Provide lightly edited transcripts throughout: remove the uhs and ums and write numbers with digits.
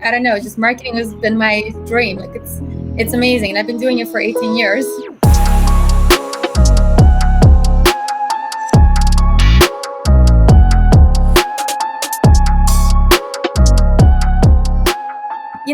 I don't know, just marketing has been my dream. Like it's amazing. And I've been doing it for 18 years.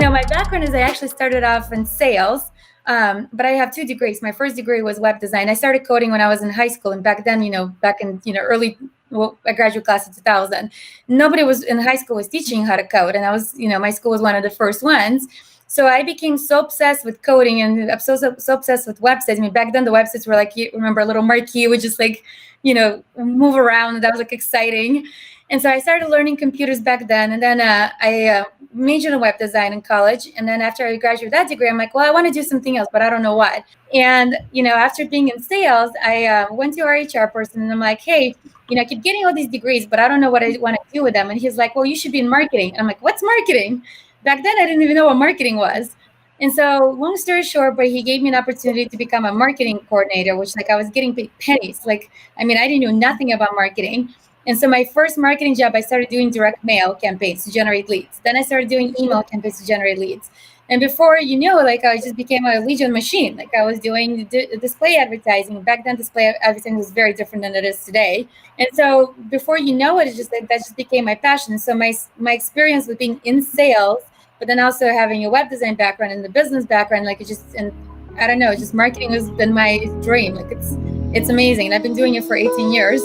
My background is I actually started off in sales, but I have two degrees. My first degree was web design. I started coding when I was in high school, and back then, back in early, well, I graduated class of 2000. Nobody was in high school was teaching how to code, and I was, my school was one of the first ones. So I became so obsessed with coding and so obsessed with websites. I mean, back then the websites were like, you remember, a little marquee would just like, move around. That was like exciting. And so I started learning computers back then. And then I majored in web design in college. And then after I graduated that degree, I'm like, well, I want to do something else, but I don't know what. And, after being in sales, I went to our HR person and I'm like, hey, I keep getting all these degrees, but I don't know what I want to do with them. And he's like, well, you should be in marketing. And I'm like, what's marketing? Back then, I didn't even know what marketing was. And so, long story short, but he gave me an opportunity to become a marketing coordinator, which like I was getting paid pennies. Like, I mean, I didn't know nothing about marketing. And so my first marketing job, I started doing direct mail campaigns to generate leads. Then I started doing email campaigns to generate leads. And before you knew, like I just became a legion machine. Like I was doing display advertising. Back then, display advertising was very different than it is today. And so before you know it, it's just like that just became my passion. And so my experience with being in sales, but then also having a web design background and the business background, like it just, and I don't know, just marketing has been my dream. Like it's amazing. And I've been doing it for 18 years.